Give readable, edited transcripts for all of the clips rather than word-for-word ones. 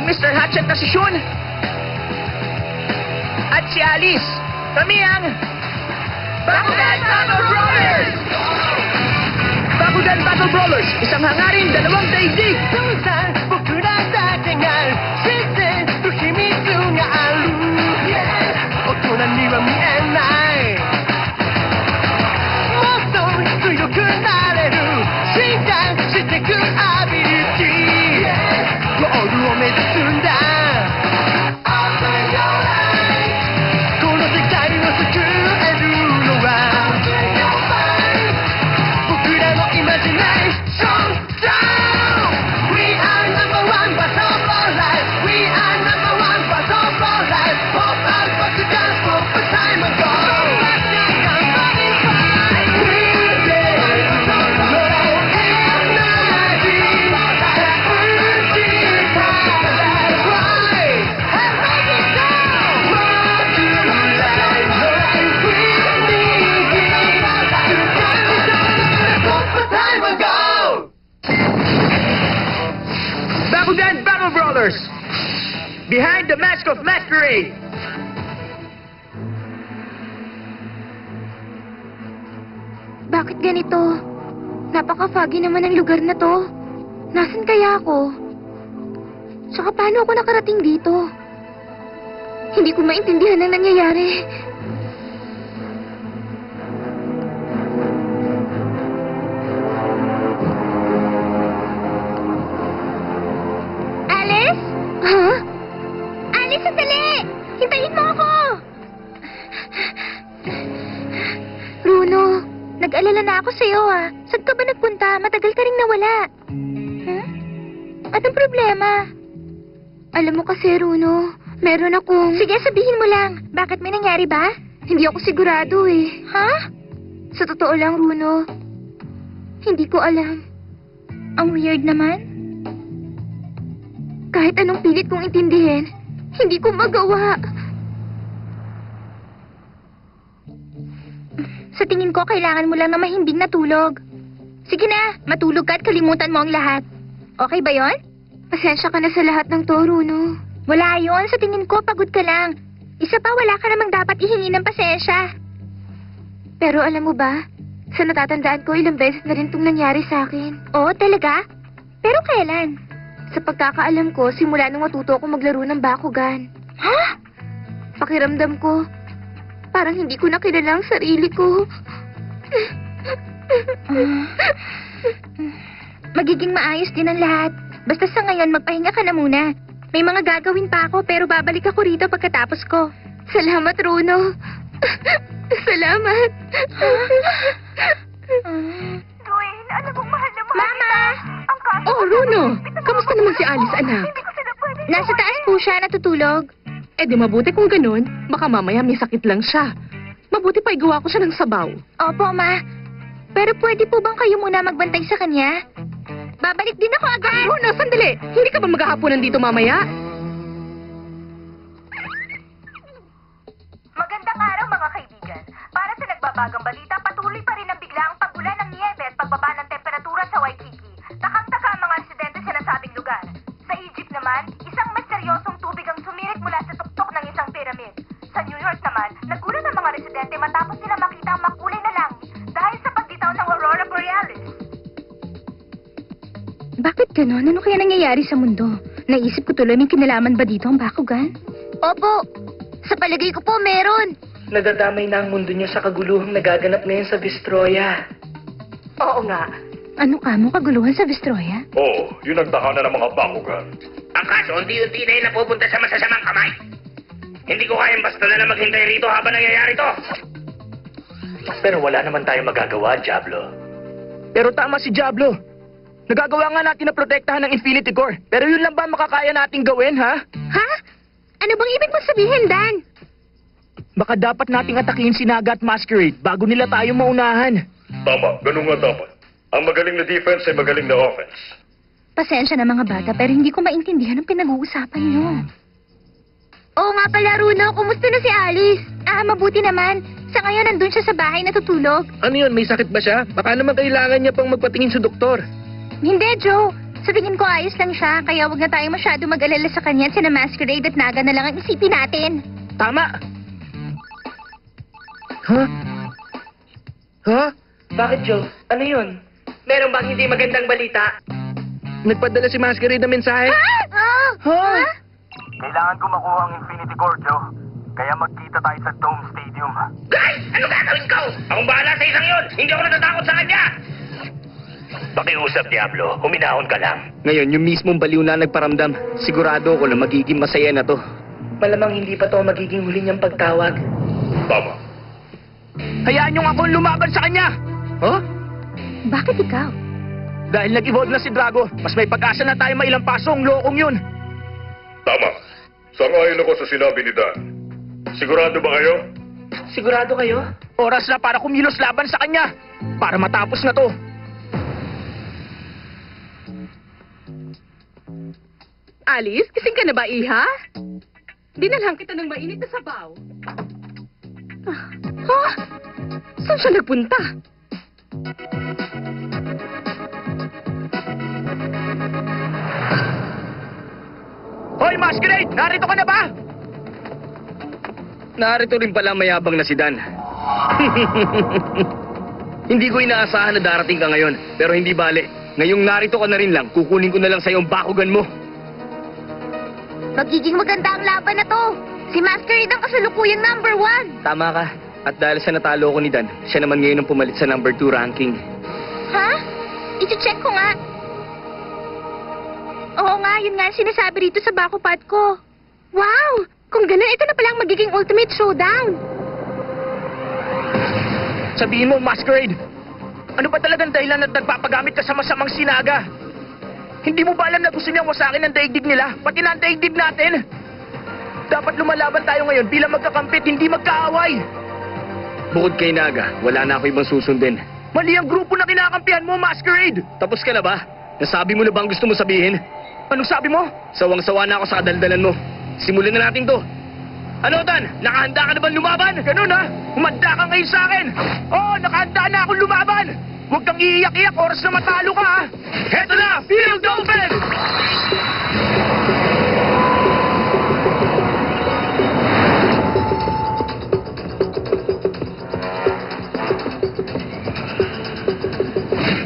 ang Mr. Hatchet na si Shun. At si Alice. Kami ang Bakugan Battle Brawlers! Bakugan Battle Brawlers, isang hangarin, dalawang daigdig. Bakugan Battle Brawlers! Behind the Mask of Masquerade! Bakit ganito? Napaka-foggy naman ang lugar na to. Nasaan kaya ako? Tsaka paano ako nakarating dito? Hindi ko maintindihan ang nangyayari. Alice? Huh? Alice, sandali! Hintayin mo ako! Bruno, nag-alala na ako sa'yo Saan ka ba nagpunta? Matagal ka rin nawala. Huh? Anong problema? Alam mo kasi, Bruno, meron akong... Sige, sabihin mo lang. Bakit may nangyari ba? Hindi ako sigurado Ha? Sa totoo lang, Bruno, hindi ko alam. Ang weird naman. Kahit anong pilit kong intindihin, hindi ko magawa. Sa tingin ko, kailangan mo lang na mahimbing na tulog. Sige na, matulog ka at kalimutan mo ang lahat. Okay ba yon? Pasensya ka na sa lahat ng to, Bruno. Wala yon. Sa tingin ko, pagod ka lang. Isa pa, wala ka namang dapat ihingi ng pasensya. Pero alam mo ba, sa natatandaan ko, ilang beses na rin itong nangyari sa akin. Oo, talaga? Pero kailan? Sa pagkakaalam ko, simula nung matuto ako maglaro ng Bakugan. Ha? Pakiramdam ko, parang hindi ko nakilala ang sarili ko. Magiging maayos din ang lahat. Basta sa ngayon, magpahinga ka na muna. May mga gagawin pa ako, pero babalik ako rito pagkatapos ko. Salamat, Bruno. Salamat. Dwayne, alam mong mahal na mahal Mama! Ang kaso... Oh, Bruno! Kamusta naman si Alice, anak? Hindi ko sila pwede... Nasa taas po siya, natutulog. Eh di mabuti kung ganun, baka mamaya may sakit lang siya. Mabuti pa igawa ko siya ng sabaw. Opo, Ma. Pero pwede po bang kayo muna magbantay sa kanya? Babalik din ako agad. Bruno, sandali! Hindi ka ba maghahaponan dito mamaya? Magandang araw mga kaibigan. Para sa nagbabagang balita, patuloy pa rin ang biglaang pagulan ng niyebe at pagbaba ng temperatura sa Waikiki. Takang-taka ang mga residente sa nasabing lugar. Sa Egypt naman, isang misteryosong tubig ang sumirik mula sa tuktok ng isang pyramid. Sa New York naman, nagulat ang mga residente matapos sila makita ang makulay na langit dahil sa pagbitaw ng Aurora Borealis. Bakit ganon? Ano kaya nangyayari sa mundo? Naisip ko tuloy, may kinalaman ba dito ang Bakugan? Opo. Sa palagay ko po, meron. Nadadamay na ang mundo niyo sa kaguluhang nagaganap ngayon sa Vestroya. Oo nga. Ano ka mo kaguluhan sa Vestroya? Oo, yun ang tahanan ng mga Bakugan. Ang kaso, unti-unti na yun napupunta sa masasamang kamay. Hindi ko kayang basta na maghintay rito habang nangyayari to. Pero wala naman tayong magagawa, Diablo. Pero tama si Diablo. Nagagawa nga natin na protektahan ng Infinity Core. Pero yun lang ba makakaya nating gawin, ha? Ha? Ano bang ibig mong sabihin, Dan? Baka dapat nating atakihin si Naga at Masquerade bago nila tayo maunahan. Tama, ganun nga dapat. Ang magaling na defense ay magaling na offense. Pasensya na mga bata, pero hindi ko maintindihan ang pinag-uusapan niyo. Oo nga pala, Runo. Kumusta na si Alice? Mabuti naman. Sa ngayon, nandun siya sa bahay natutulog. Ano yun? May sakit ba siya? Baka naman kailangan niya pang magpatingin sa doktor. Hindi, Joe. Sa tingin ko ayos lang siya, kaya wag na tayo masyado mag-alala sa kanya at sina Masquerade at Naga na lang ang isipin natin. Tama! Huh? Huh? Bakit, Joe? Ano yun? Meron bang hindi magandang balita? Nagpadala si Masquerade ng mensahe? Huh? Kailangan ko makuha ang Infinity Core, Joe. Kaya magkita tayo sa Dome Stadium. Guys, ano gagawin ko? Akong bahala sa isang yun. Hindi ako natatakot sa kanya. Pakiusap, Diablo. Huminahon ka lang. Ngayon, yung mismong baliw na nagparamdam, sigurado ko na magiging masaya na to. Malamang hindi pa to magiging huli niyang pagtawag. Tama. Hayaan niyong ako lumaban sa kanya! Huh? Bakit ikaw? Dahil nag-evolve na si Drago, mas may pag-asa na tayo mailampaso ang lokong yun. Tama. Sangayon ako sa sinabi ni Dan. Sigurado ba kayo? Sigurado kayo? Oras na para kumilos laban sa kanya. Para matapos na to. Alice, gising ka na ba, Iha? Dinalhan kita ng mainit na sabaw. Ah, saan siya nagpunta? Hoy, Masquerade! Narito ka na ba? Narito rin pala mayabang na si Dan. Hindi ko inaasahan na darating ka ngayon, pero hindi bale. Ngayong narito ka na rin lang, kukunin ko na lang sa'yo ang bakugan mo. Magiging maganda ang laban na to. Si Masquerade ang kasalukuyang number 1. Tama ka. At dahil sa natalo ko ni Dan, siya naman ngayon ang pumalit sa number 2 ranking. Ha? I-check ko nga. Oo nga, yun nga ang sinasabi rito sa bakupad ko. Wow! Kung ganun, ito na palang magiging ultimate showdown. Sabihin mo, Masquerade, ano ba talagang dahilan at nagpapagamit ka sa masamang sinaga? Hindi mo ba alam na gusto niyang wasakin ang daigdig nila, pati na ang daigdig natin? Dapat lumalaban tayo ngayon bilang magkakampit, hindi magkaaway. Bukod kay Naga, wala na ako ibang susundin. Mali ang grupo na kinakampihan mo, Masquerade! Tapos ka na ba? Nasabi mo na ba ang gusto mo sabihin? Anong sabi mo? Sawang-sawa na ako sa kadaldalan mo. Simulan na natin to. Ano, Dan? Nakahanda ka na ba lumaban? Ganun, ha? Humanda ka ngayon sa akin! Oo, nakahanda na akong lumaban! Huwag kang iiyak-iyak, oras na matalo ka, ha? Heto na! Field open!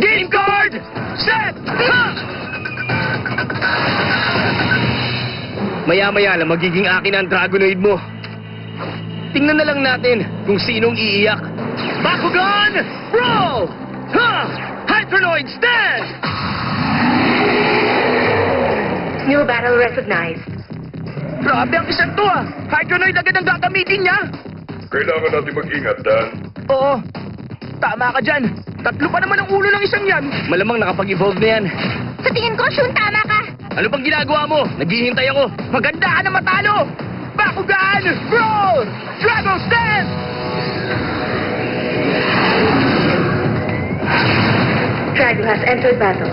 Game card! Set! Ha! Maya-maya na magiging akin ang Dragonoid mo. Tingnan na lang natin kung sinong iiyak. Bakugan! Roll! Ha! Hydronoid stand! New battle recognized. Grabe ang isang to, ah! Hydronoid agad ang gagamitin niya! Kailangan natin mag-ingat, Dan. Oo. Tama ka dyan. Tatlo pa naman ang ulo ng isang yan. Malamang nakapag-evolve na yan. Sa tingin ko, Shun, tama ka. Ano bang ginagawa mo? Naghihintay ako. Maganda ka na matalo! Bakugan! Roll! Dragon stand! Drago has entered battle.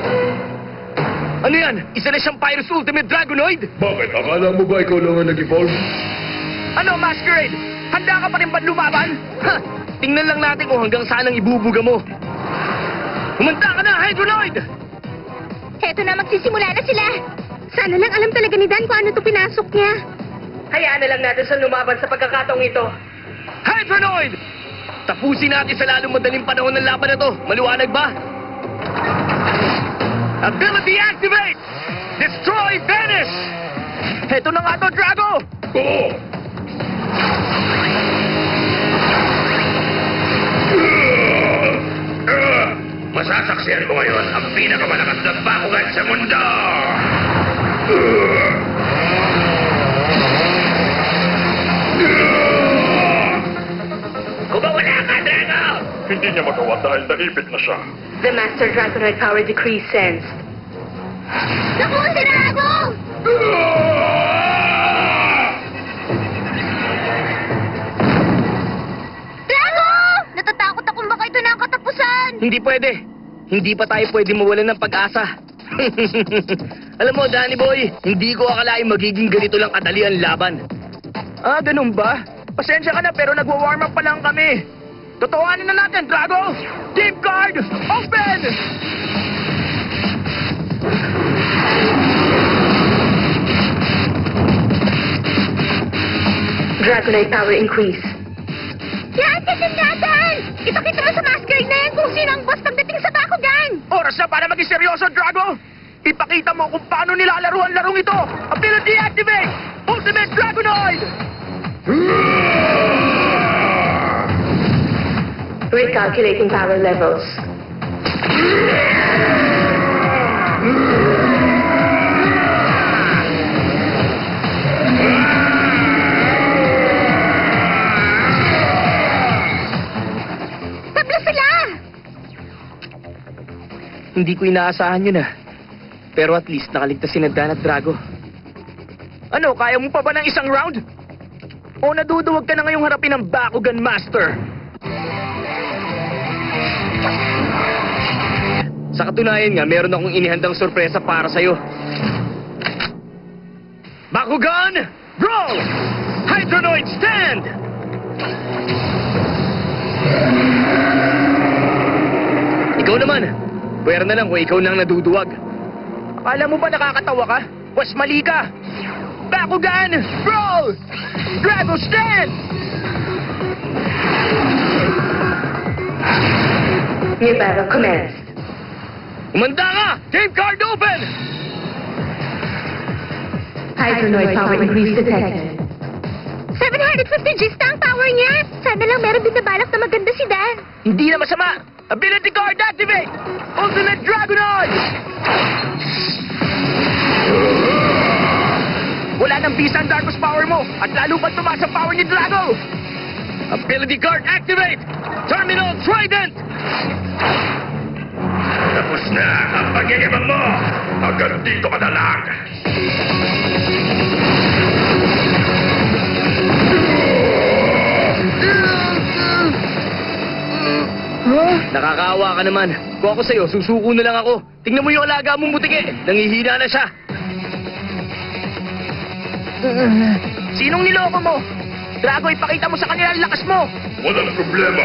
Ano yan? Isa na siyang Pyrus Ultimate Dragonoid? Bakit? Akala mo ba ikaw lang ang nag-evolve? Ano, Masquerade? Handa ka pa rin ba lumaban? Ha! Tingnan lang natin kung hanggang saan ang ibubuga mo. Humanda ka na, Hydronoid! Heto na, magsisimula na sila. Sana lang alam talaga ni Dan kung ano to pinasok niya. Hayaan na lang natin sa lumaban sa pagkakataong ito. Hydronoid! Tapusin natin sa lalong madaling panahon ng laban na to. Maliwanag ba? Ability activate! Destroy Venice! Heto na nga to, Drago! Oo! Masasaksihan mo ngayon ang pinakamalakas na bakugan sa mundo! Kumawala ka, Drago! Hindi niya magawa dahil naipit na siya. The Master Dragonoid power decree sensed. Naku, si Drago! Drago! Natatakot akong baka ito na ang katapusan. Hindi pwede. Hindi pa tayo pwede mawalan ng pag-asa. Alam mo, Danny Boy, hindi ko akalain magiging ganito lang kadali ang laban. Ah, ganun ba? Pasensya ka na pero nagwa-warm up pa lang kami. Totohanin na natin, Drago! Deep guard! Open! Dragonite power increase. Yan, tignan natin! Ipakita mo sa masquerade na yan kung sino ang boss pagdating sa Bakugan! Oras na para maging seryoso, Drago! Ipakita mo kung paano nilalaro ang larong ito! Ability activate! Ultimate Dragonoid! Recalculating power levels. Tabla sila! Hindi ko inaasahan yun Pero at least nakaligtas si Dan at Drago. Ano, kaya mo pa ba ng isang round? O naduduwag ka na ngayong harapin ng Bakugan Master? Sa katunayan nga, meron akong inihandang sorpresa para sa'yo. Bakugan, roll! Hydronoid stand! Ikaw naman, pwera na lang kung ikaw nang naduduwag. Akala mo ba nakakatawa ka? Was mali ka! Bakugan, roll! Drago stand! New battle commenced. Umanda ka! Game card open! Hydronoid power increase detected. 750 Gs na ang power niya! Sana lang meron din na balak na maganda si Dan. Hindi na masama! Ability card activate! Ultimate Dragonoid! Wala nang bisa ang Darkus power mo at lalo pa tumaas ang power ni Drago! Ability card activate! Terminal Trident! Tapos na ang pagyayabang mo! Hanggang dito ka na lang! Nakakaawa ka naman. Kung ako sa'yo, susuko na lang ako. Tingnan mo yung alaga mong butike. Nangihina na siya. Sinong niloko mo? Drago, ipakita mo sa kanila ang lakas mo. Walang problema.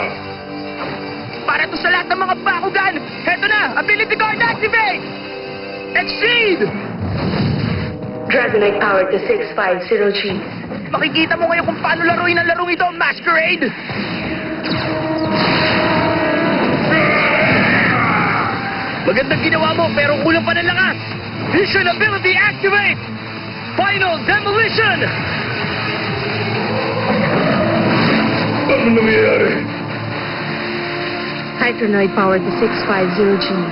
Para to sa lahat ng mga Bakugan. Heto na, ability card activate! Exceed! Dragonite power to 650 Gs. Makikita mo ngayon kung paano laruin ang larong ito, Masquerade! Magandang ginawa mo, pero kulang pa ng lakas! Vision ability activate! Final demolition! Ano nangyayari? Hydronoid power to 650 Gs.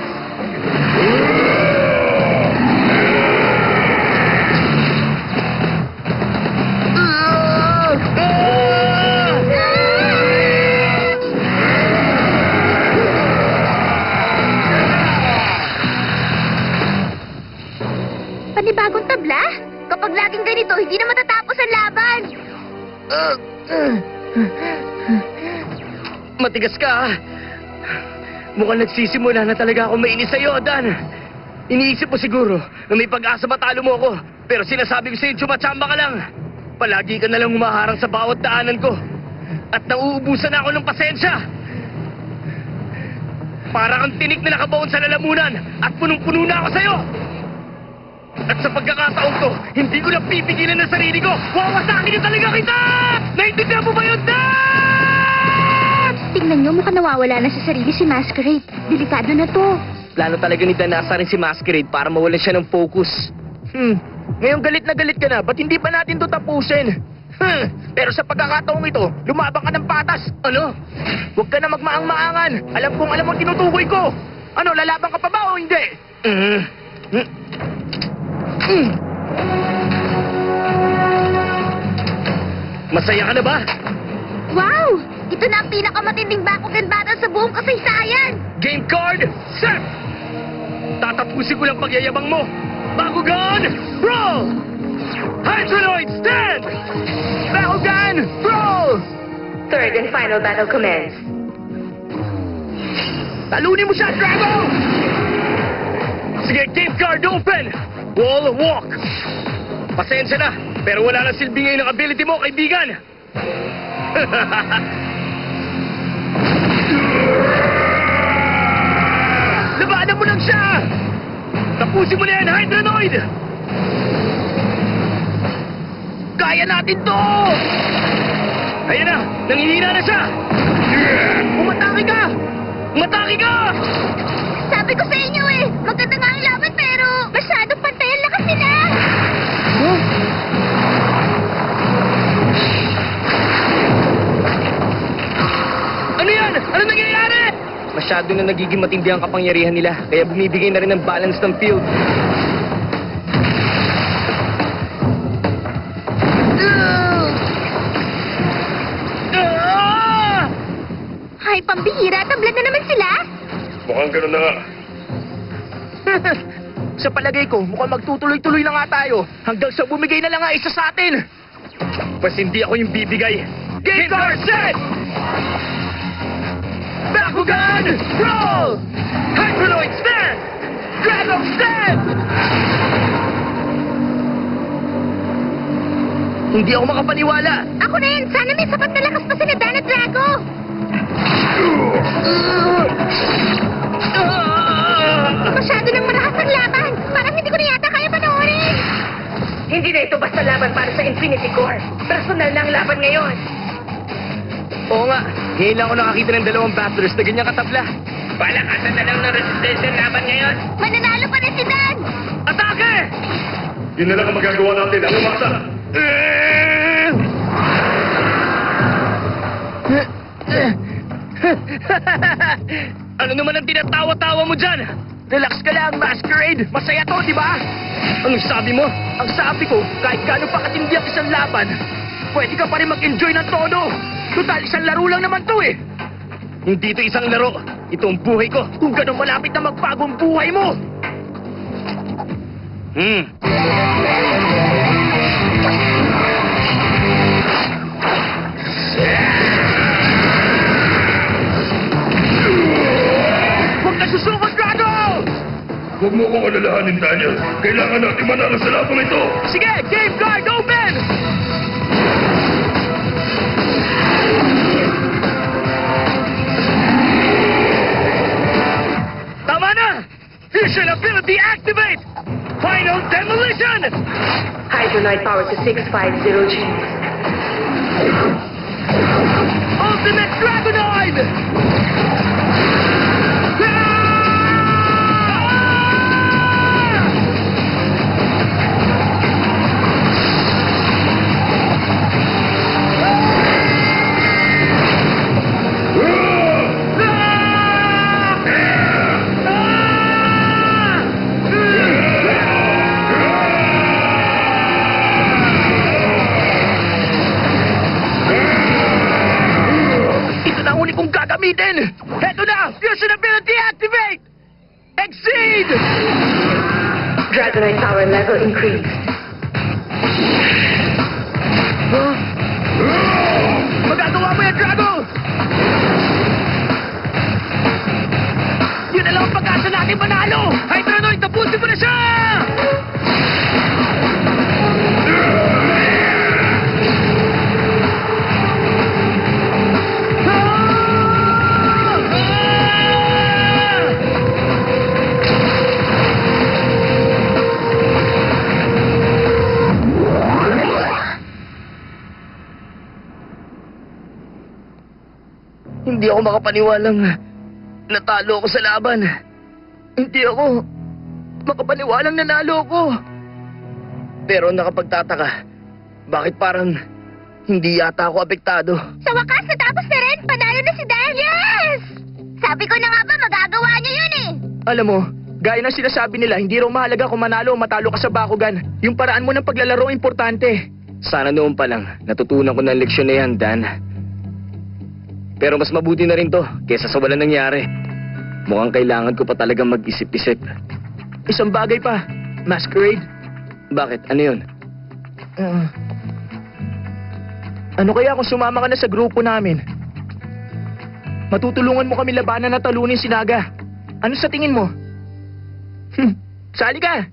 Panibagong tabla? Kapag laging ganito, hindi na matatapos ang laban. Matigas ka, Mukhang nagsisimula na talaga ako mainis sa'yo, Dan. Iniisip mo siguro na may pag-asa matalo mo ako. Pero sinasabi ko sa'yo, tsumachamba ka lang. Palagi ka na lang humaharang sa bawat daanan ko. At nauubusan ako ng pasensya. Para kang tinik na nakabaon sa lalamunan at punong-puno na ako sa'yo. At sa pagkakataong to, hindi ko na pipigilan ang sarili ko. Wawasakin na talaga kita! Naintindihan mo ba yun, Dan? Tingnan nyo, mukhang nawawala na sa sarili si Masquerade. Delikado na to. Plano talaga ni Dan na asarin si Masquerade para mawalan siya ng focus. Ngayon galit na galit ka na, ba't hindi pa natin to tapusin? Pero sa pagkakataong ito, lumabang ka ng patas. Ano? Huwag ka na magmaang-maangan. Alam kong alam mo tinutukoy ko. Ano, lalaban ka pa ba o hindi? Masaya ka na ba? Wow! Ito na ang pinakamatinding Bakugan battle sa buong kasaysayan! Game card, set! Tatapusin ko lang pagyayabang mo. Bakugan, roll! Hydronoid, stand! Bakugan, roll! Third and final battle commenced. Talunin mo siya, Drago! Sige, game card open! Wall walk! Pasensya na, pero wala na silbi ngayon ang ability mo, kaibigan! Labanan mo lang siya! Tapusin mo na yan, Hydronoid! Kaya natin to! Ayan na! Nangihina na siya! Umatake ka! Umatake ka! Sabi ko sa inyo eh, maganda nga ang laban pero masyadong pantay ang lakas nila. Huh? Ano yan? Ano nangyayari? Masyado na nagiging matindi ang kapangyarihan nila, kaya bumibigay na rin ng balance ng field. Ay, pambihira, tablan na naman sila. Mukhang ganun na nga. Sa palagay ko, mukhang magtutuloy-tuloy na nga tayo hanggang sa bumigay na lang nga isa sa atin. Pas hindi ako yung bibigay. Game card set! Bakugan! Roll! Hypernoid stand! Dragon stand! Hindi ako makapaniwala. Ako na yan, sana may sapat na lakas pa sila Dan at Drago. Masyado nang malakas ang laban. Parang hindi ko na yata kaya panoorin. Hindi na ito basta laban para sa Infinity Core. Personal na ang laban ngayon. Oo nga, ngayon lang ako nakakita ng dalawang Basters na ganyan katabla. Palakasan na lang ng resistensya laban ngayon. Mananalo pa rin si Dan. Atake! Yun na lang ang magagawa natin. Ang umasa. Ano naman ang tinatawa-tawa mo dyan? Relax ka lang, Masquerade. Masaya to, di ba? Anong sabi mo? Ang sabi ko, kahit gaano pa katindi ang isang laban, pwede ka pa rin mag-enjoy ng todo. Total, isang laro lang naman to eh. Hindi ito isang laro. Ito ang buhay ko. Kung gano'ng malapit na magbago ang buhay mo. Huwag ka susukot, Drago! Huwag mo kong alalahanin, Daniel. Kailangan natin manalo sa labang ito. Sige, game card open! Tama na! Fusion ability activate! Final demolition! Hydronoid power to 650 G. Ultimate Dragonoid! Ito na ang uli kong gagamitin! Heto na! Fusion ability activate! Exceed! Dragonite power level increased. Huh? Magagawa mo yan, Drago! Yun na lang ang pag-asa natin manalo! Hydronoid, tapusin mo na siya! Hindi ako makapaniwalang natalo ako sa laban. Hindi ako makapaniwalang nanalo ako. Pero nakapagtataka, bakit parang hindi yata ako apektado? Sa wakas, natapos na rin. Panalo na si Dan. Yes! Sabi ko na nga ba, magagawa niya yun eh. Alam mo, gaya ng sinasabi nila, hindi raw mahalaga kung manalo o matalo ka sa Bakugan. Yung paraan mo ng paglalaro importante. Sana noon pa lang, natutunan ko ng leksyon na yan, Dan. Pero mas mabuti na rin to, kesa sa walang nangyari. Mukhang kailangan ko pa talagang mag-isip-isip. Isang bagay pa, Masquerade. Bakit? Ano yun? Ano kaya kung sumama ka na sa grupo namin? Matutulungan mo kami labanan na talunin si Naga. Ano sa tingin mo? Sali ka!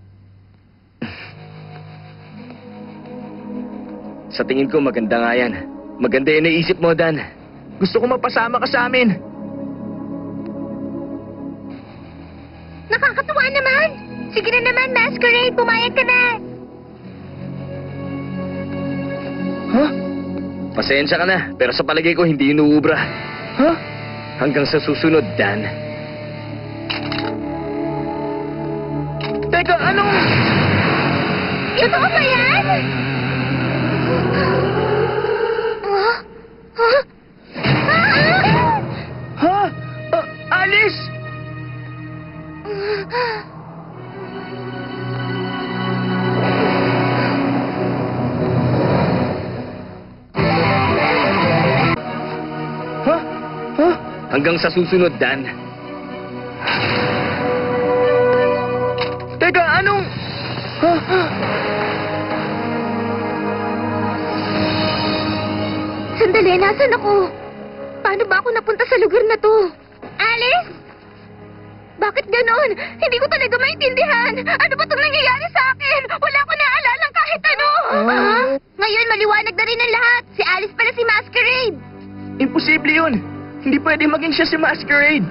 Sa tingin ko maganda nga yan. Maganda yung naisip mo, Dan. Gusto ko mapasama ka sa amin. Nakakatuwa naman. Sige na naman, Masquerade. Pumayag ka na. Huh? Pasensya ka na, pero sa palagay ko hindi inuubra. Huh? Hanggang sa susunod, Dan. Teka, anong... Totoo ba yan? Huh? Huh? Ha? Alice! Ha? Ha? Hanggang sa susunod, Dan. Teka, anong... Ha? Sandali, nasan ako? Paano ba ako napunta sa lugar na to? Alice? Bakit ganon? Hindi ko talaga maintindihan. Ano ba itong nangyayari sa akin? Wala ko naaalala kahit ano. Ngayon, maliwanag na rin ang lahat. Si Alice pala si Masquerade. Imposible yun. Hindi pwede maging siya si Masquerade.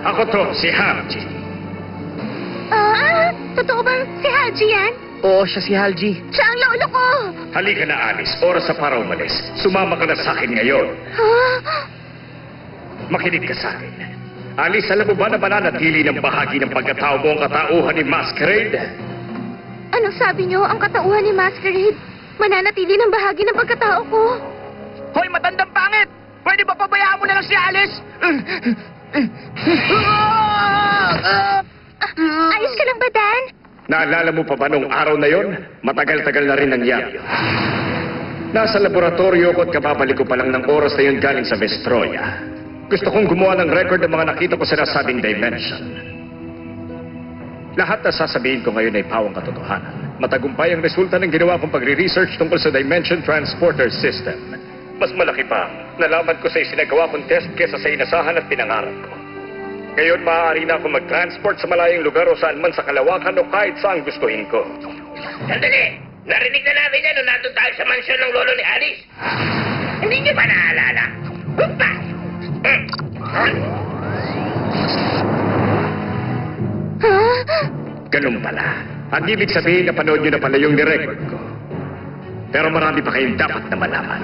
Ako to, si Haji. Totoo bang si Haji yan? Oo, siya si Halji. Siya ang lolo ko. Halika na, Alice. Oras na para umalis. Sumama ka na sa akin ngayon. Makinig ka sa akin. Alice, alam mo ba na mananatili ng bahagi ng pagkatao mo ang katauhan ni Masquerade? Anong sabi niyo ang katauhan ni Masquerade? Mananatili ng bahagi ng pagkatao ko. Hoy, matandang pangit! Pwede ba pabayaan mo na lang si Alice? Ayos ka lang ba, Dan? Naalala mo pa ba nung araw na yon? Matagal-tagal na rin nangyari. Nasa laboratorio ko at kababalik ko pa lang ng oras na yun galing sa Vestroya. Gusto kong gumawa ng record ng mga nakita ko sa nasabing dimension. Lahat na sasabihin ko ngayon ay pawang katotohanan. Matagumpay ang resulta ng ginawa kong pagre-research tungkol sa Dimension Transporter System. Mas malaki pa, nalaman ko sa isinagawa kong test kesa sa inasahan at pinangarap ko. Ngayon, maaari na ako mag-transport sa malayong lugar o saan man sa kalawakan o kahit saan gustuhin ko. Sandali! Narinig na namin yan nung nandun tayo sa mansyon ng lolo ni Alice. Hindi niyo ba naalala? Humpa! Ganun pala. Ang ibig sabihin na panood nyo na pala yung nirecord ko. Pero marami pa kayong dapat na malaman.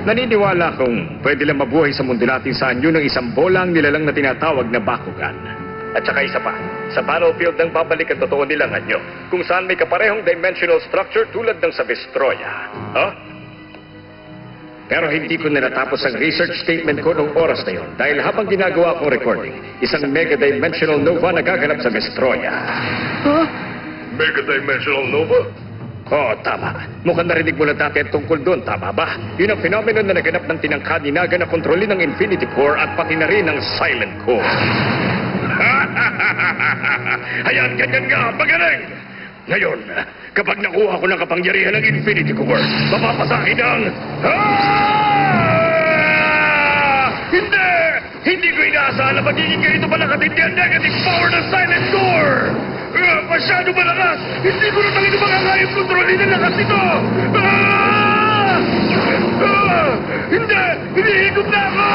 Naniniwala kong pwede lang mabuhay sa mundo natin sa anyo ng isang bolang nilalang na tinatawag na Bakugan. At saka isa pa, sa battlefield ng babalik ang totoo nilang anyo, kung saan may kaparehong dimensional structure tulad ng sa Vestroya. Huh? Pero hindi ko na natapos ang research statement ko noong oras na yon dahil habang ginagawa kong recording, isang mega-dimensional nova nagaganap sa Vestroya. Huh? Mega-dimensional nova? Oo, tama. Mukhang narinig mo na dati at tungkol doon, tama ba? Yun ang phenomenon na naganap ng tinangka ni Naga na kontrolin ng Infinity Core at pati na rin ng Silent Core. Ayan, ganyan nga, magaling! Ngayon, kapag nakuha ko ng kapangyarihan ng Infinity Core, mapapasakin ang... Hindi! Hindi ko inaasahan na magiging ganito pala katindi ang negative power ng Silent Core! Masyado malakas! Hindi ko na talaga makakayang kontrolin ang lakas nito! Hindi! Hinihigop na ako!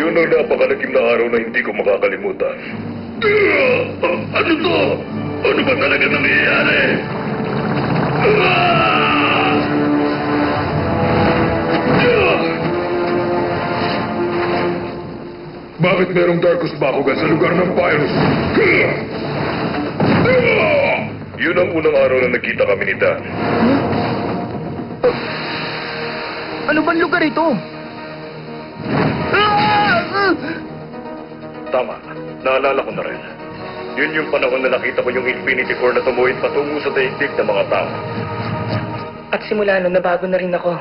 Yun ang napakalaking na araw na hindi ko makakalimutan. Ano to? Ano ba talaga nangyayari? Bakit merong Darkus Bakugan sa lugar ng Pyrus? Yun ang unang araw na nakita kami ni Dan. Ano bang lugar ito? Tama, naalala ko na rin. Yun yung panahon na nakita ko yung Infinity Core na tumuwid patungo sa daigdig ng mga tao. At simula nun, nabago na rin ako.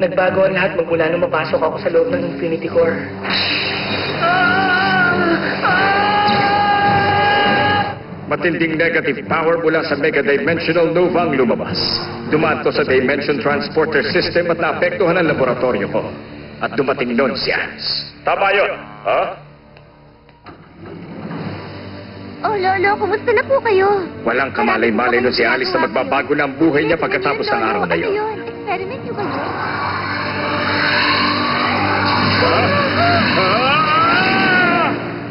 Nagbago ang lahat magmula nung mapasok ako sa loob ng Infinity Core. Matinding negative power mula sa mega-dimensional nova ang lumabas. Dumaan to sa Dimension Transporter System at naapektuhan ang laboratorio ko. At dumating nun si Hans. Tama yun, ha? Oh, Lolo, kumusta na po kayo? Walang kamalay-malay nun si Alice na magbabago na ang buhay niya pagkatapos ng araw na Ano yun. yun? Experiment niyo ba yun?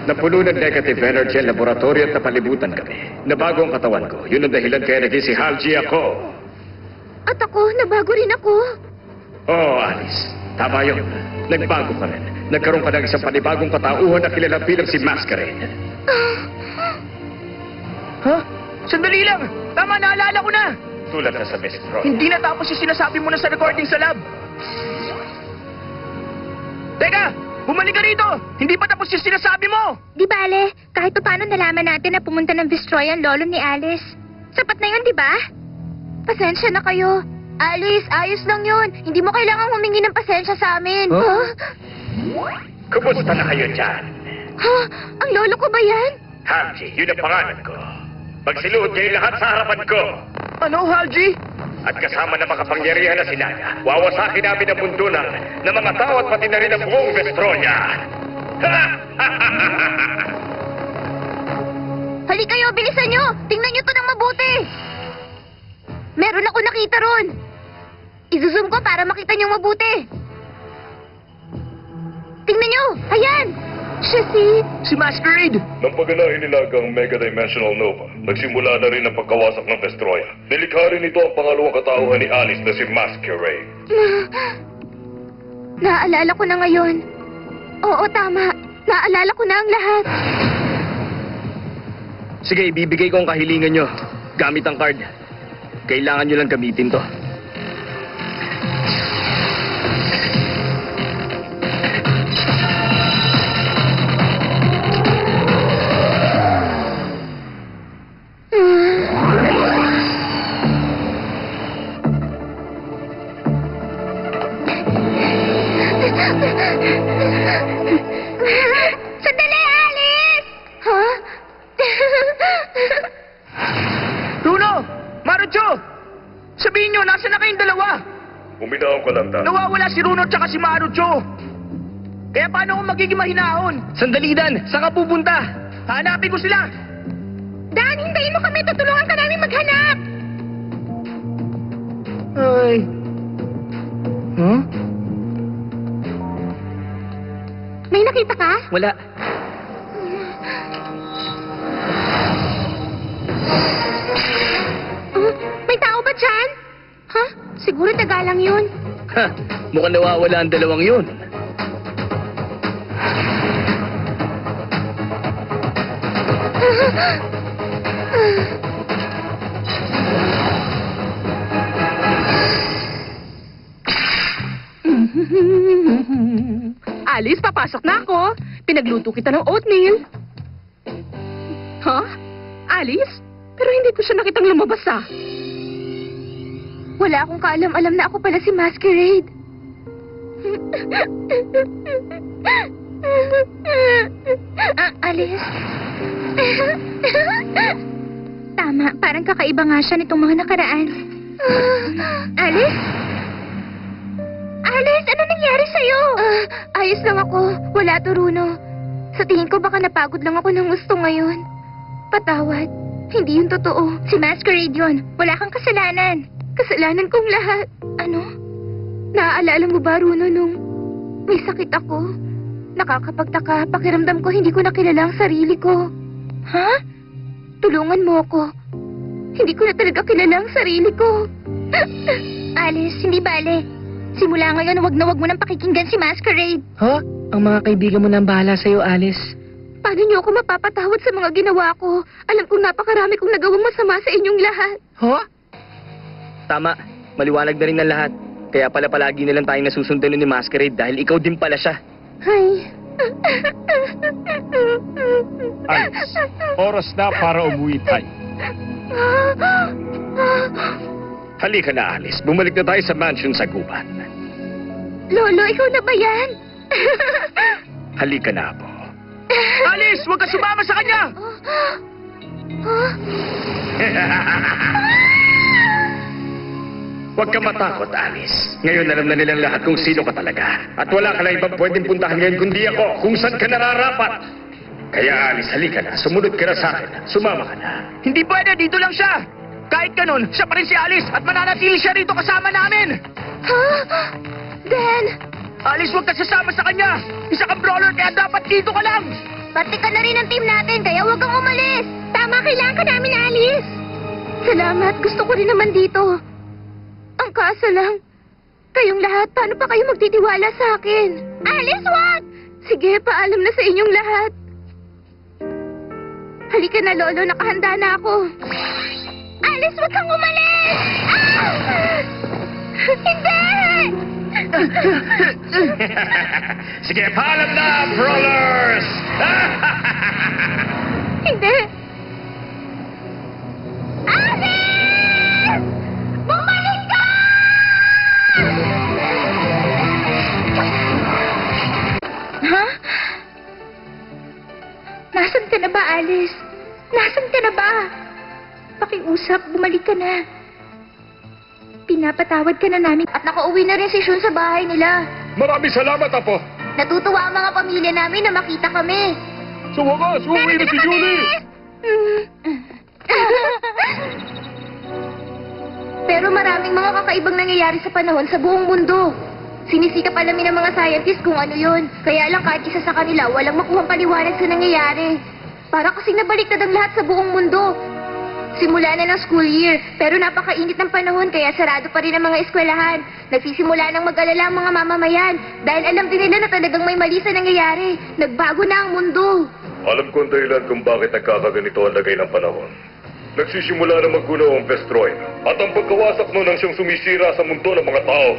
Napuno ng negative energy ang laboratorio at napalibutan kami. Nabago ang katawan ko. Yun ang dahilan kaya naging si Halgie ako. At ako, nabago rin ako. Oh, Alice. Tama yun. Nagbago ka rin. Nagkaroon ka ng isang panibagong katauhan na kilala bilang si Masquerade. Ha? Sandali lang! Tama, naalala ko na! Tulad na sa Destroy. Hindi natapos yung sinasabi mo na sa recording sa lab. Teka! Bumalik ka rito! Hindi pa tapos yung sinasabi mo! Di bale, kahit pa paano nalaman natin na pumunta ng Destroy ang lolo ni Alice. Sapat na yun, di ba? Pasensya na kayo. Alice, ayos lang yun. Hindi mo kailangang humingi ng pasensya sa amin. Huh? Kumusta na kayo dyan? Ha? Ang lolo ko ba yan? Halgie, yun ang pangalan ko. Pagsiluhod kayo lahat sa harapan ko. Ano, Halgie? At kasama na makapangyarihan na sinaga, wawasakin namin ang mundo ng mga tao at pati na rin ang buong Vestroya. Hali kayo, bilisan nyo! Tingnan nyo to ng mabuti! Meron ako nakita ron! Izozoom ko para makita nyo mabuti! Tingnan nyo! Ayan! Siya Si Masquerade! Nang paganahin nila ang Mega Dimensional Nova, nagsimula na rin ang pagkawasak ng Vestroya. Nilikha rin ito ang pangalawang katauhan ni Alice na si Masquerade. Naaalala ko na ngayon. Oo, tama. Naaalala ko na ang lahat. Sige, ibibigay ko ang kahilingan nyo. Gamit ang card. Kailangan nyo lang gamitin to. Sandali, Alice! Ha? Bruno! Marucho! Sabihin nyo, nasa na kayong dalawa? Uminaw ka lang, Dan. Nawawala si Bruno at si Marucho. Kaya paano kung magiging mahinahon? Sandali, Dan. Saan ka pupunta? Hanapin ko sila. Dan, hintayin mo kami. Tutulungan ka namin maghanap. Ay. Huh? May nakita ka? Wala. May tao ba dyan? Ha? Siguro taga lang yun. Ha, mukhang nawawala ang dalawang yun. Alice, papasok na ako. Pinagluto kita ng oatmeal. Ha? Alice? Pero hindi ko siya nakitang lumabas ah. Wala akong kaalam-alam na ako pala si Masquerade. Alice? Tama, parang kakaiba nga siya nitong mga nakaraan. Alice? Alice, ano nangyari sa'yo? Ayos lang ako. Wala to, Runo. Sa tingin ko baka napagod lang ako ng gusto ngayon. Patawad. Hindi yun totoo. Si Masquerade yun. Wala kang kasalanan. Kasalanan kong lahat. Ano? Naaalala mo ba, Runo, nung may sakit ako? Nakakapagtaka. Pakiramdam ko hindi ko nakilala ang sarili ko. Ha? Tulungan mo ako. Hindi ko na talaga kilala ang sarili ko. Alice, hindi bale. Simula ngayon, wag mo nang pakikinggan si Masquerade. Ha? Ang mga kaibigan mo nang bahala sa'yo, Alice. Paano niyo ako mapapatawad sa mga ginawa ko? Alam kong napakarami kong nagawang masama sa inyong lahat. Ha? Tama. Maliwanag na rin ng lahat. Kaya pala palagi nilang tayong nasusundan ni Masquerade dahil ikaw din pala siya. Ay. Alice, oras na para umuwi tayo. Halika na, Alice. Bumalik na tayo sa mansion sa gubat. Lolo, ikaw na ba yan? Halika na, Apo. Alice, huwag ka sumama sa kanya! Huwag ka matakot, Alice. Ngayon alam na nilang lahat kung sino ka talaga. At wala ka na ibang pwedeng puntahan ngayon kundi ako kung saan ka nararapat. Kaya Alice, halika na. Sumunod ka na sa akin. Sumama ka na. Hindi pwede, dito lang siya. Kahit ganun, siya pa rin si Alice at mananatili siya rito kasama namin. Ha? Dan! Alice, huwag ka sasama sa kanya. Isa kang brawler kaya dapat dito ka lang. Pati ka na rin ng team natin, kaya huwag kang umalis. Tama, kailangan ka namin, Alice. Salamat, gusto ko rin naman dito. Ang kaso lang, kayong lahat, paano pa kayo magtitiwala sa akin? Alice, wag! Sige, paalam na sa inyong lahat. Halika na, Lolo, nakahanda na ako. Alice, wag kang umalis! Ah! Hindi! Sige, paalam na, brawlers! Hindi! Alice! Bumalik ka! Ha? Nasaan ka na ba, Alice? Nasaan ka na ba? Pakiusap, bumalik ka na. Pinapatawad ka na namin at nakauwi na rin si Shun sa bahay nila. Maraming salamat, Apo. Natutuwa ang mga pamilya namin na makita kami. Sa wakas, uuwi na si Julie. Pero maraming mga kakaibang nangyayari sa panahon sa buong mundo. Sinisikap alamin ng mga scientists kung ano yun. Kaya lang kahit isa sa kanila, walang makuhang paliwanag sa nangyayari. Para kasing nabaliktad ang lahat sa buong mundo. Simula na ng school year, pero napakainit ng panahon kaya sarado pa rin ang mga eskwelahan. Nagsisimula ng mag-alala ang mga mamamayan dahil alam din nila na talagang may mali sa nangyayari. Nagbago na ang mundo. Alam ko ang dahilan kung bakit nagkakaganito ang lagay ng panahon. Nagsisimula na maggulo ang Vestroid at ang pagkawasak nun ang siyang sumisira sa mundo ng mga tao.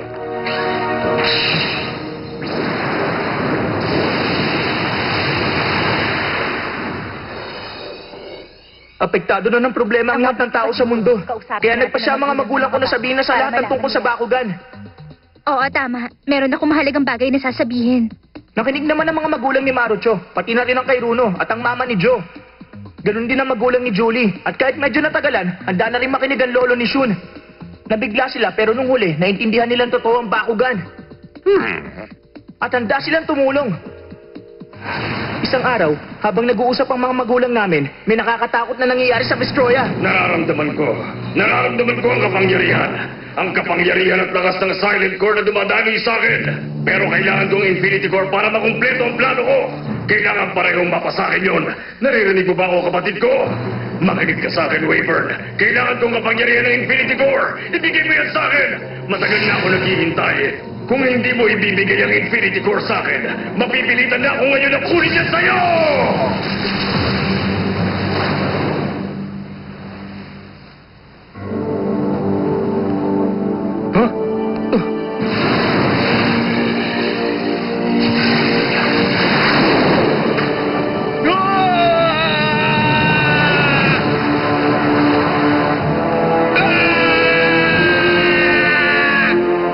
Apektado na ng problema ang lahat ng tao sa mundo. Kaya nagpasya ang mga magulang ko na sabihin na sa lahat ng tungkol sa Bakugan. Oo, tama. Meron akong mahalagang bagay na sasabihin. Nakinig naman ang mga magulang ni Marucho, pati na rin ang kay Runo at ang mama ni Joe. Ganon din ang magulang ni Julie. At kahit medyo natagalan, handa na rin makinig ang lolo ni Shun. Nabigla sila pero nung huli, naintindihan nilang totoo ang Bakugan. At handa silang tumulong. Isang araw, habang nag-uusap ang mga magulang namin, may nakakatakot na nangyayari sa Vestroya. Nararamdaman ko ang kapangyarihan. Ang kapangyarihan at lakas ng Silent Core na dumadami sa akin. Pero kailangan kong Infinity Core para makumpleto ang plano ko. Kailangan parehong mapasakin yun. Naririnig mo ba ako, kapatid ko? Makinig ka sa akin, Wyvern. Kailangan kong kapangyarihan ng Infinity Core. Ibigay mo yan sa akin. Matagal na ako naghihintay. Kung hindi mo ibibigay ang Infinity Core sa akin, mapipilitan na ako ngayon na kunin yan sa'yo! Huh?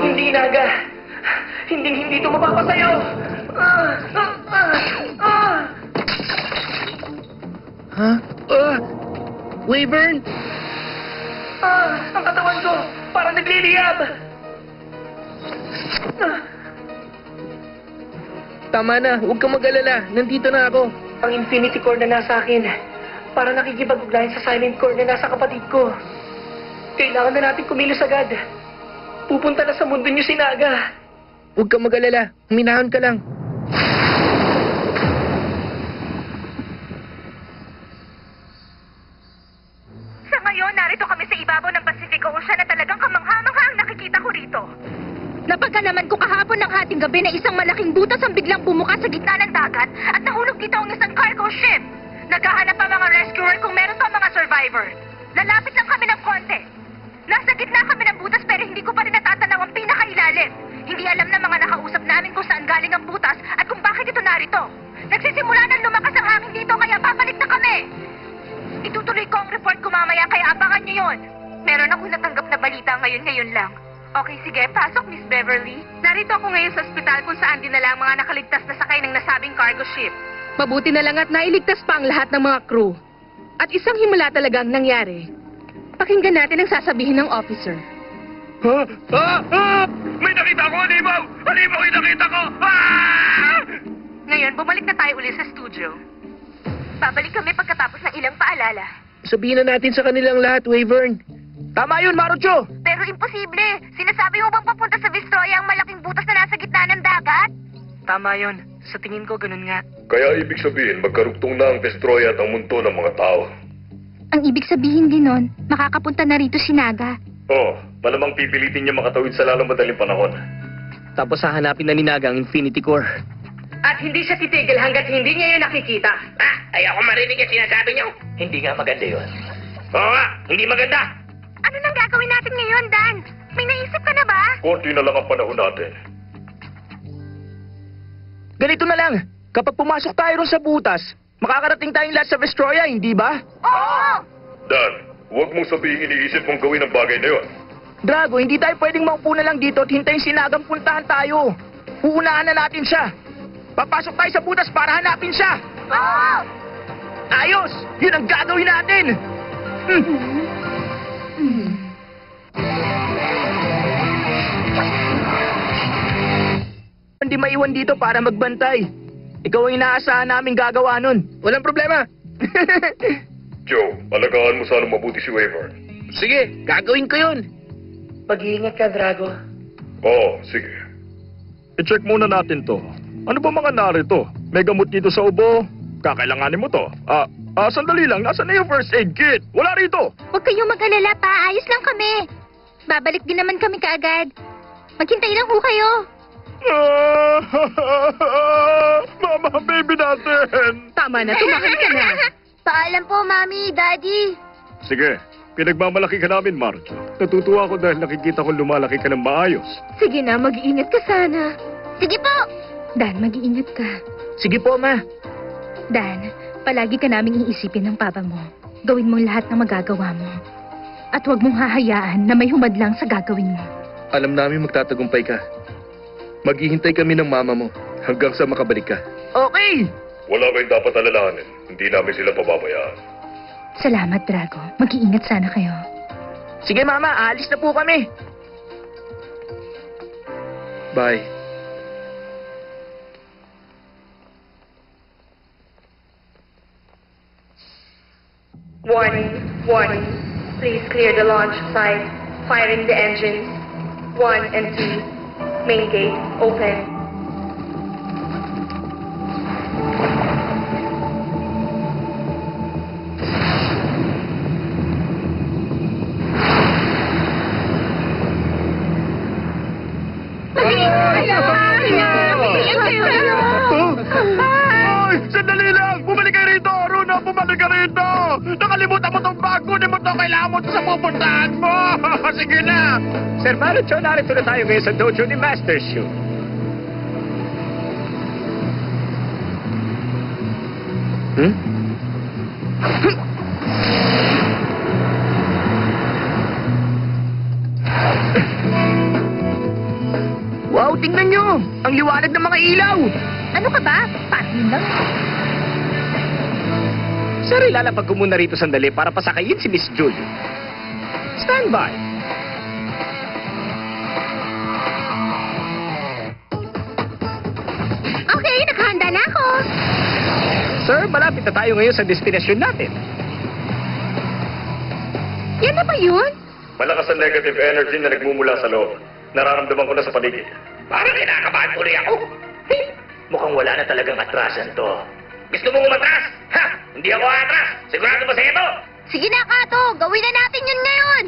Hindi, Naga. Hindi ito mapapasayo. Ha? Wyvern? Ang katawan ko, parang nagliliyab. Tama na, huwag kang mag-alala. Nandito na ako. Ang Infinity Core na nasa akin, para nakikipag-ugnayan sa Silent Core na nasa kapatid ko. Kailangan na natin kumilos agad. Pupunta na sa mundo niyo si Naga. Huwag kang mag-alala. Huminahon ka lang. Sa ngayon, narito kami sa ibabaw ng Pacific Ocean na talagang kamangha-mangha ang nakikita ko rito. Napagkalaman ko kahapon ng hating gabi na isang malaking butas ang biglang bumuka sa gitna ng dagat at nahulog dito ang isang cargo ship. Naghahanap pa mga rescuer kung meron pa mga survivor. Lalapit lang kami ng konti. Nasa gitna kami ng butas pero hindi ko pa rin natatanaw ang pinakailalim. Hindi alam ng mga nakausap namin kung saan galing ang butas at kung bakit ito narito. Nagsisimula nang lumakas ang hangin dito kaya babalik na kami. Itutuloy ko ang report ko mamaya kaya abangan niyo yun. Meron akong natanggap na balita ngayon lang. Okay, sige, pasok, Miss Beverly. Narito ako ngayon sa ospital kung saan dinala ang mga nakaligtas na sakay ng nasabing cargo ship. Mabuti na lang at nailigtas pa ang lahat ng mga crew. At isang himala talaga ang nangyari. Pakinggan natin ang sasabihin ng officer. May nakita ko, Halimaw! Halimaw, may nakita ko! Ngayon, bumalik na tayo ulit sa studio. Babalik kami pagkatapos ng ilang paalala. Sabihin na natin sa kanilang lahat, Wavern. Tama yun, Marucho! Pero imposible. Sinasabi mo bang papunta sa Vistroya ang malaking butas na nasa gitna ng dagat? Tama yon. Sa tingin ko, ganun nga. Kaya ibig sabihin, magkarugtong na ang Vestroya at ang mundo ng mga tao. Ang ibig sabihin din nun, makakapunta na rito si Naga. Oh, malamang pipilitin niya makatawid sa lalong madaling panahon. Tapos hahanapin na ni Naga ang Infinity Core. At hindi siya titigil hanggat hindi niya yan nakikita. Ayoko marinig yung sinasabi niyo. Hindi nga maganda yun. Oo nga, hindi maganda. Ano nang gagawin natin ngayon, Dan? May naisip ka na ba? Konti na lang ang panahon natin. Ganito na lang. Kapag pumasok tayo ron sa butas, makakarating tayong lahat sa Vestroya, hindi ba? Oo! Dan, huwag mong sabihin iniisip mong gawin ang bagay na yun. Drago, hindi tayo pwedeng maupo na lang dito at hintayin si Nagang puntahan tayo. Uunahan na natin siya. Papasok tayo sa butas para hanapin siya. Oo! Ayos! Yun ang gagawin natin! Hindi maiwan dito para magbantay. Ikaw ang inaasahan namin gagawa nun. Walang problema. Joe, alagaan mo sana mabuti si Wavern. Sige, gagawin ko yun. Mag-iingat ka, Drago. Oo, sige. I-check muna natin to. Ano ba mga narito? May gamot dito sa ubo? Kakailanganin mo to. Sandali lang. Nasaan na yung first aid kit? Wala rito. Huwag kayong mag-alala pa, ayos lang kami. Babalik din naman kami kaagad. Maghintay lang ho kayo. Mama, baby natin. Tama na, tumahan ka na. Paalam po, Mami, Daddy. Sige, pinagmamalaki ka namin, Marjo. Natutuwa ako dahil nakikita ko lumalaki ka ng maayos. Sige na, mag-iingat ka sana. Sige po. Dan, mag-iingat ka. Sige po, Ma. Dan, palagi ka naming iisipin ng papa mo. Gawin mo lahat ng magagawa mo. At huwag mong hahayaan na may humadlang sa gagawin mo. Alam namin magtatagumpay ka. Maghihintay kami ng mama mo hanggang sa makabalik ka. Okay! Wala kayong dapat alalahanin. Hindi namin sila pababayaan. Salamat, Drago. Mag-iingat sana kayo. Sige, Mama. Aalis na po kami. Bye. Warning. Please clear the launch site. Firing the engines. 1 and 2. Main gate open. Ay! Sandali lang! Bumalik ka rito! Runa, bumalik ka rito! Nakalimutan mo tong bago! Di mo to kailangan mo sa pupuntahan mo! Sige na! Sir Marucho, narito na tayo ngayon sa dojo ni Master Shu. Wow, tingnan nyo! Ang liwanag ng mga ilaw! Ano ka ba? Parang yun lang. Sir, ilalapag ko muna rito sandali para pasakayin si Miss Julie. Stand by. Okay, nakahanda na ako. Sir, malapit na tayo ngayon sa destinasyon natin. Yan na ba yun? Malakas ang negative energy na nagmumula sa loob. Nararamdaman ko na sa paligid. Parang kinakabahan tuloy ako. Mukhang wala na talagang atrasan to. Gusto mong umatras? Ha! Hindi ako atras. Sigurado ba sa ito? Sige na, Kato. Gawin na natin yun ngayon.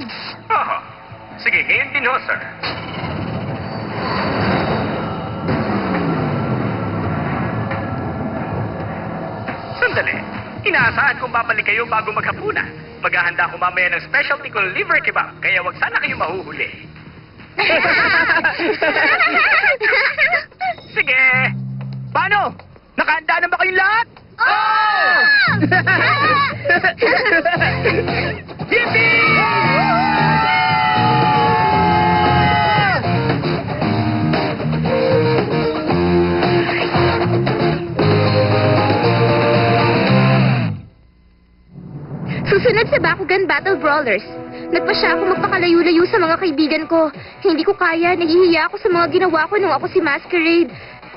Sige, ngayon din ho, sir. Sandali. Inaasahan kong babalik kayo bago maghapunan. Maghahanda ako mamaya ng specialty kong liver kebab, kaya wag sana kayo mahuhuli. Sige. Paano? Nakahanda na ba kayong lahat? Oh! Susunod sa Bakugan Battle Brawlers. Nagpasya ako magpakalayo-layo sa mga kaibigan ko. Hindi ko kaya, nahihiya ako sa mga ginawa ko nung ako si Masquerade.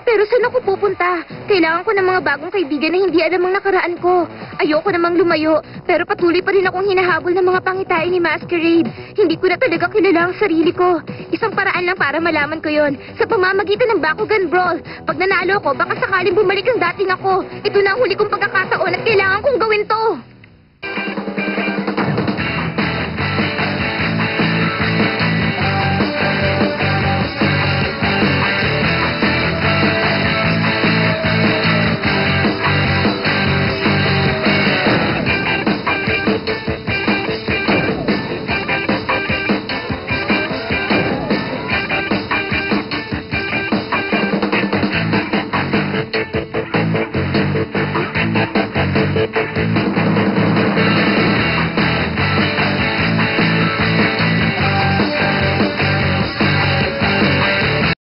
Pero saan ako pupunta? Kailangan ko ng mga bagong kaibigan na hindi alam ang nakaraan ko. Ayoko namang lumayo, pero patuloy pa rin akong hinahabol ng mga pangitain ni Masquerade. Hindi ko na talaga kilala ang sarili ko. Isang paraan lang para malaman ko yon, sa pamamagitan ng Bakugan Brawl. Pag nanalo ko, baka sakaling bumalik ang dating ako. Ito na ang huli kong pagkakataon at kailangan kong gawin to.